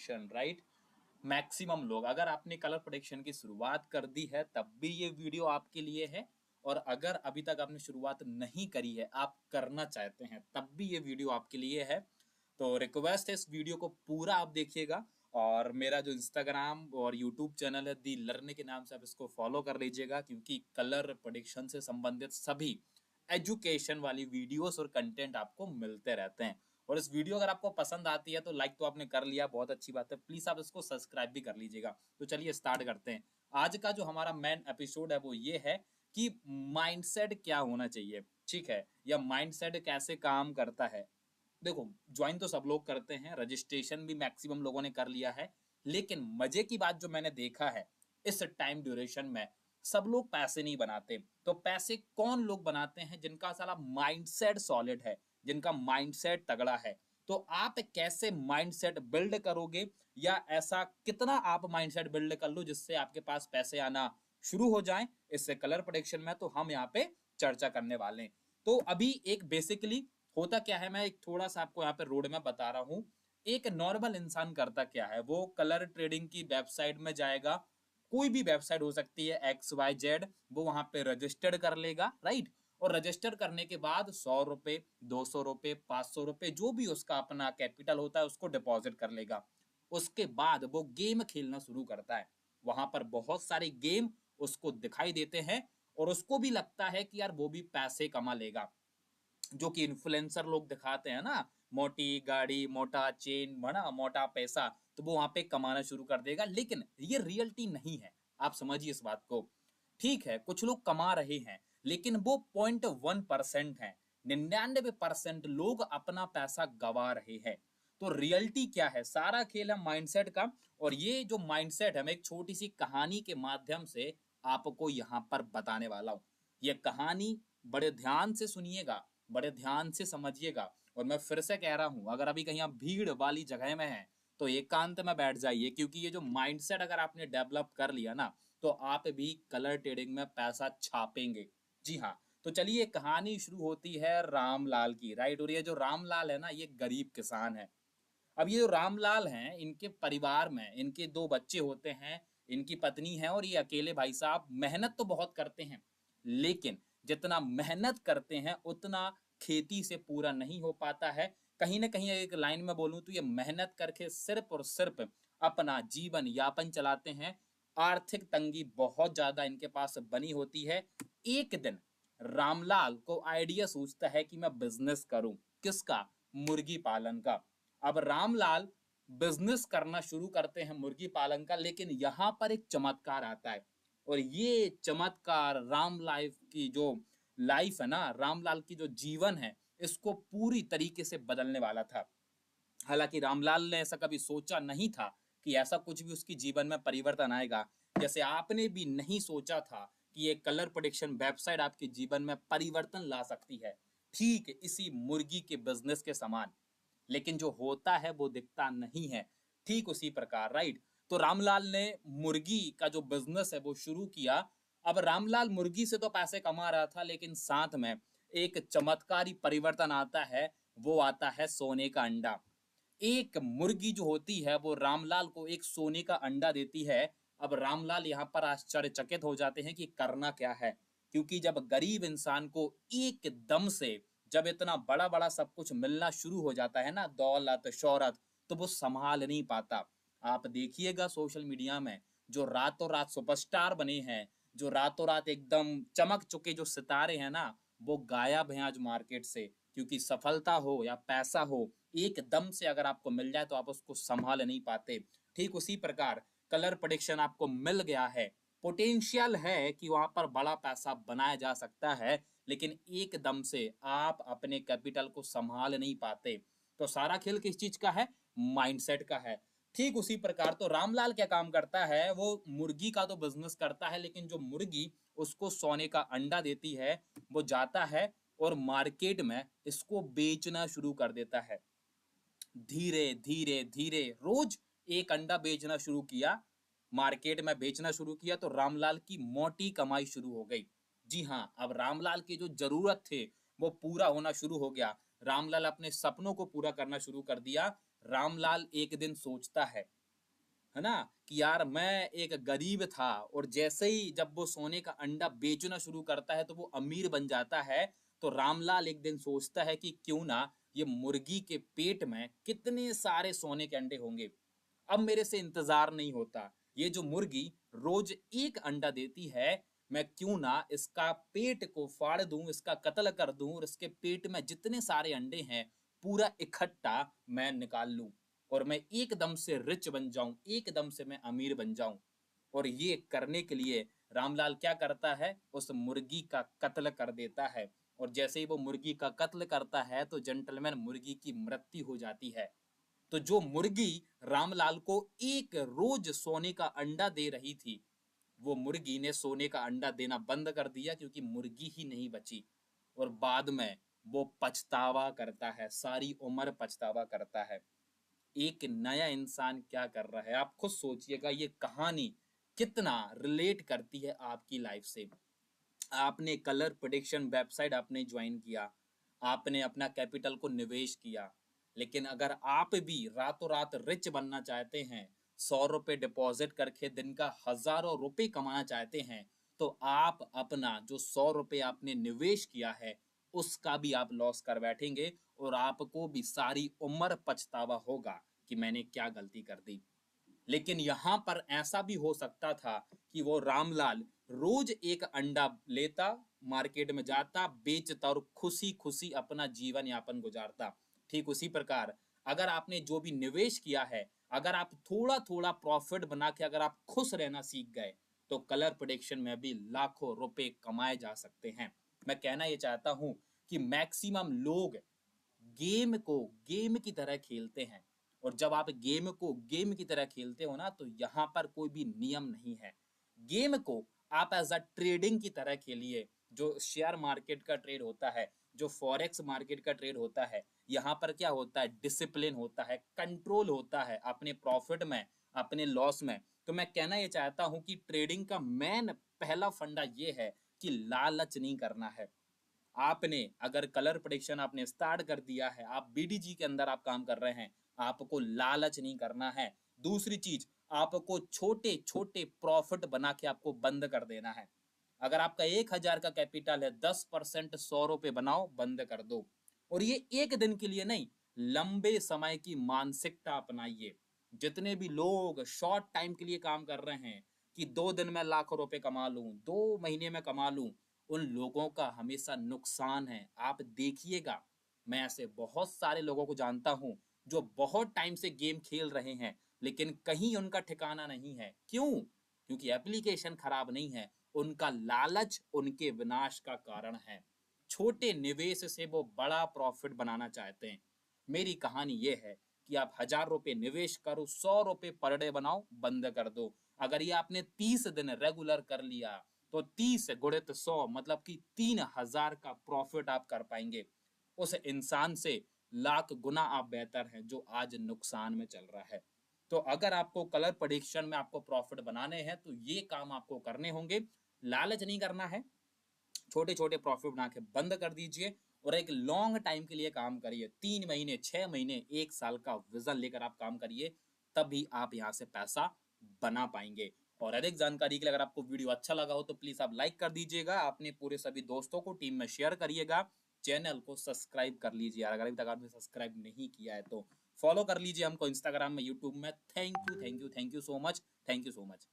Prediction, right. Maximum लोग, अगर आपने कलर प्रेडिक्शन की शुरुआत कर दी है तब भी ये वीडियो आपके लिए है, और अगर अभी तक आपने शुरुआत नहीं करी है, आप करना चाहते हैं, तब भी ये वीडियो आपके लिए है। तो रिक्वेस्ट है इस वीडियो को पूरा आप देखिएगा, और मेरा जो इंस्टाग्राम और यूट्यूब चैनल है दी लर्न के नाम से आप इसको फॉलो कर लीजिएगा, क्योंकि कलर प्रेडिक्शन से संबंधित सभी एजुकेशन वाली वीडियोस और कंटेंट आपको मिलते रहते हैं। और इस वीडियो अगर आपको पसंद आती है तो लाइक तो आपने कर लिया, बहुत अच्छी बात है, प्लीज आप इसको सब्सक्राइब भी कर लीजिएगा। तो चलिए स्टार्ट करते हैं। आज का जो हमारा मेन एपिसोड है वो ये है कि माइंडसेट क्या होना चाहिए, ठीक है, या माइंडसेट कैसे काम करता है। देखो, ज्वाइन तो सब लोग करते हैं, रजिस्ट्रेशन भी मैक्सिमम लोगों ने कर लिया है, लेकिन मजे की बात जो मैंने देखा है इस टाइम ड्यूरेशन में, सब लोग पैसे नहीं बनाते। तो पैसे कौन लोग बनाते हैं? जिनका साला माइंडसेट सॉलिड है, जिनका माइंडसेट तगड़ा है। तो आप कैसे माइंडसेट बिल्ड करोगे, या ऐसा कितना आप माइंडसेट बिल्ड कर लो जिससे आपके पास पैसे आना शुरू हो जाएं, इससे कलर प्रेडिक्शन में तो हम यहाँ पे चर्चा करने वाले हैं। तो अभी एक बेसिकली होता क्या है, मैं एक थोड़ा सा आपको यहाँ पे रोड में बता रहा हूँ। एक नॉर्मल इंसान करता क्या है, वो कलर ट्रेडिंग की वेबसाइट में जाएगा, कोई भी वेबसाइट हो सकती है XYZ, वो वहां पे रजिस्टर्ड कर लेगा, राइट। और रजिस्टर करने के बाद 100 रुपए, 200 रुपए, 500 रुपए, जो भी उसका अपना कैपिटल होता है उसको डिपॉजिट कर लेगा। उसके बाद वो गेम खेलना शुरू करता है। वहां पर बहुत सारे गेम उसको दिखाई देते हैं, और उसको भी लगता है कि यार वो भी पैसे कमा लेगा, जो कि इन्फ्लुएंसर लोग दिखाते हैं ना, मोटी गाड़ी, मोटा चेन, बड़ा मोटा पैसा, तो वो वहां पे कमाना शुरू कर देगा। लेकिन ये रियलिटी नहीं है, आप समझिए इस बात को। ठीक है, कुछ लोग कमा रहे हैं, लेकिन वो 0.1% है। 99% लोग अपना पैसा गवा रहे हैं। तो रियलिटी क्या है? सारा खेल है माइंडसेट का। और ये जो माइंडसेट है, मैं एक छोटी सी कहानी के माध्यम से आपको यहां पर बताने वाला हूं। ये कहानी बड़े ध्यान से सुनिएगा, बड़े ध्यान से समझिएगा। और मैं फिर से कह रहा हूं, अगर अभी कहीं आप भीड़ वाली जगह में हैं तो एकांत में बैठ जाइए, क्योंकि ये जो माइंडसेट अगर आपने डेवलप कर लिया ना, तो आप भी कलर ट्रेडिंग में पैसा छापेंगे। जी हाँ। तो चलिए, कहानी शुरू होती है रामलाल की, राइट। और ये जो रामलाल है ना, ये गरीब किसान है। अब ये जो रामलाल हैं, इनके परिवार में इनके दो बच्चे होते हैं, इनकी पत्नी है, और ये अकेले भाई साहब मेहनत तो बहुत करते हैं, लेकिन जितना मेहनत करते हैं उतना खेती से पूरा नहीं हो पाता है। कहीं ना कहीं एक लाइन में बोलूं तो ये मेहनत करके सिर्फ और सिर्फ अपना जीवन यापन चलाते हैं। आर्थिक तंगी बहुत ज्यादा इनके पास बनी होती है। एक दिन रामलाल को आइडिया सूझता है कि मैं बिजनेस करूं। किसका? मुर्गी पालन का। अब रामलाल बिजनेस करना शुरू करते हैं मुर्गी पालन का, लेकिन यहां पर एक चमत्कार आता है। और ये चमत्कार राम लाइफ की जो लाइफ है ना, रामलाल की जो जीवन है, इसको पूरी तरीके से बदलने वाला था। हालांकि रामलाल ने ऐसा कभी सोचा नहीं था कि ऐसा कुछ भी उसकी जीवन में परिवर्तन आएगा। जैसे आपने भी नहीं सोचा था कि ये कलर प्रेडिक्शन वेबसाइट आपके जीवन में परिवर्तन ला सकती है, ठीक इसी मुर्गी के बिजनेस के समान। लेकिन जो होता है वो दिखता नहीं है, ठीक उसी प्रकार, राइट। तो रामलाल ने मुर्गी का जो बिजनेस है वो शुरू किया। अब रामलाल मुर्गी से तो पैसे कमा रहा था, लेकिन साथ में एक चमत्कारी परिवर्तन आता है। वो आता है सोने का अंडा। एक मुर्गी जो होती है वो रामलाल को एक सोने का अंडा देती है। अब रामलाल यहाँ पर आश्चर्यचकित हो जाते हैं कि करना क्या है, क्योंकि जब गरीब इंसान को एकदम से जब इतना बड़ा बड़ा सब कुछ मिलना शुरू हो जाता है ना, दौलत शोहरत, तो वो संभाल नहीं पाता। आप देखिएगा सोशल मीडिया में जो रातों रात सुपरस्टार बने हैं, जो रातों रात एकदम चमक चुके जो सितारे हैं ना, वो गायब हैं आज मार्केट से। क्योंकि सफलता हो या पैसा हो, एकदम से अगर आपको मिल जाए तो आप उसको संभाल नहीं पाते। ठीक उसी प्रकार कलर प्रेडिक्शन आपको मिल गया है, पोटेंशियल है कि वहां पर बड़ा पैसा बनाया जा सकता है, लेकिन एकदम से आप अपने कैपिटल को संभाल नहीं पाते। तो सारा खेल किस चीज का है? माइंडसेट का है। ठीक उसी प्रकार तो रामलाल क्या काम करता है, वो मुर्गी का तो बिजनेस करता है, लेकिन जो मुर्गी उसको सोने का अंडा देती है, वो जाता है और मार्केट में इसको बेचना शुरू कर देता है। धीरे धीरे धीरे रोज एक अंडा बेचना शुरू किया, मार्केट में बेचना शुरू किया, तो रामलाल की मोटी कमाई शुरू हो गई। जी हाँ, अब रामलाल की जो जरूरत थे वो पूरा होना शुरू हो गया। रामलाल अपने सपनों को पूरा करना शुरू कर दिया। रामलाल एक दिन सोचता है ना, कि यार मैं एक गरीब था, और जैसे ही जब वो सोने का अंडा बेचना शुरू करता है तो वो अमीर बन जाता है। तो रामलाल एक दिन सोचता है कि क्यों ना ये मुर्गी के पेट में कितने सारे सोने के अंडे होंगे, अब मेरे से इंतजार नहीं होता। ये जो मुर्गी रोज एक अंडा देती है, मैं क्यों ना इसका पेट को फाड़ दूं, इसका कत्ल कर दूं, और इसके पेट में जितने सारे अंडे हैं पूरा इकट्ठा मैं निकाल लूं, और मैं एकदम से रिच बन जाऊं, एकदम से मैं अमीर बन जाऊं। और ये करने के लिए रामलाल क्या करता है, उस मुर्गी का कत्ल कर देता है। और जैसे ही वो मुर्गी का कत्ल करता है तो जेंटलमैन मुर्गी की मृत्यु हो जाती है। तो जो मुर्गी रामलाल को एक रोज सोने का अंडा दे रही थी, वो मुर्गी ने सोने का अंडा देना बंद कर दिया, क्योंकि मुर्गी ही नहीं बची। और बाद में वो पछतावा करता है, सारी उम्र पछतावा करता है। एक नया इंसान क्या कर रहा है, आप खुद सोचिएगा ये कहानी कितना रिलेट करती है आपकी लाइफ से। आपने कलर प्रेडिक्शन वेबसाइट आपने ज्वाइन किया, आपने अपना कैपिटल को निवेश किया, लेकिन अगर आप भी रातों रात रिच बनना चाहते हैं, 100 रुपये डिपॉजिट करके दिन का हजारों रुपए कमाना चाहते हैं, तो आप अपना जो 100 रुपये आपने निवेश किया है उसका भी आप लॉस कर बैठेंगे, और आपको भी सारी उम्र पछतावा होगा कि मैंने क्या गलती कर दी। लेकिन यहाँ पर ऐसा भी हो सकता था कि वो रामलाल रोज एक अंडा लेता, मार्केट में जाता, बेचता और खुशी खुशी अपना जीवन यापन गुजारता। ठीक उसी प्रकार अगर आपने जो भी निवेश किया है, अगर आप थोड़ा थोड़ा प्रॉफिट बना के अगर आप खुश रहना सीख गए, तो कलर प्रेडिक्शन में भी लाखों रुपए कमाए जा सकते हैं। मैं कहना ये चाहता हूं कि मैक्सिमम लोग गेम को गेम की तरह खेलते हैं, और जब आप गेम को गेम की तरह खेलते हो ना, तो यहाँ पर कोई भी नियम नहीं है। गेम को आप एज अ ट्रेडिंग की तरह खेलिए। जो शेयर मार्केट का ट्रेड होता है, जो फॉरेक्स मार्केट का ट्रेड होता है, यहाँ पर क्या होता है, डिसिप्लिन होता है, कंट्रोल होता है अपने प्रॉफिट में, अपने लॉस में। तो मैं कहना ये चाहता हूँ कि ट्रेडिंग का मेन पहला फंडा ये है कि लालच नहीं करना है। आपने अगर कलर प्रेडिक्शन आपने स्टार्ट कर दिया है, आप बीडीजी के अंदर आप काम कर रहे हैं, आपको लालच नहीं करना है। दूसरी चीज, आपको छोटे छोटे प्रॉफिट बना के आपको बंद कर देना है। अगर आपका 1,000 का कैपिटल है, 10% 100 रुपये बनाओ, बंद कर दो। और ये एक दिन के लिए नहीं, लंबे समय की मानसिकता अपनाइए। जितने भी लोग शॉर्ट टाइम के लिए काम कर रहे हैं कि 2 दिन में लाखों रुपए कमा लूं, 2 महीने में कमा लूं, उन लोगों का हमेशा नुकसान है। आप देखिएगा, मैं ऐसे बहुत सारे लोगों को जानता हूं जो बहुत टाइम से गेम खेल रहे हैं, लेकिन कहीं उनका ठिकाना नहीं है। क्यों? क्योंकि एप्लीकेशन खराब नहीं है, उनका लालच उनके विनाश का कारण है। छोटे निवेश से वो बड़ा प्रॉफिट बनाना चाहते हैं। मेरी कहानी ये है कि आप 1,000 रुपये निवेश करो, 100 रुपये पर डे बनाओ, बंद कर दो। अगर ये आपने 30 दिन रेगुलर कर लिया, तो 30 × 100 मतलब कि 3,000 का प्रॉफिट आप कर पाएंगे। उस इंसान से लाख गुना आप बेहतर हैं जो आज नुकसान में चल रहा है। तो अगर आपको कलर प्रेडिक्शन में आपको प्रॉफिट बनाने हैं, तो ये काम आपको करने होंगे। लालच नहीं करना है, छोटे छोटे प्रॉफिट बना के बंद कर दीजिए, और एक लॉन्ग टाइम के लिए काम करिए। 3 महीने, 6 महीने, 1 साल का विजन लेकर आप काम करिए, तभी आप यहाँ से पैसा बना पाएंगे। और अधिक जानकारी के लिए अगर आपको वीडियो अच्छा लगा हो तो प्लीज आप लाइक कर दीजिएगा, अपने पूरे सभी दोस्तों को टीम में शेयर करिएगा, चैनल को सब्सक्राइब कर लीजिए। अगर अभी तक आपने सब्सक्राइब नहीं किया है तो फॉलो कर लीजिए हमको इंस्टाग्राम में, यूट्यूब में। Thank you, thank you, thank you so much, thank you so much.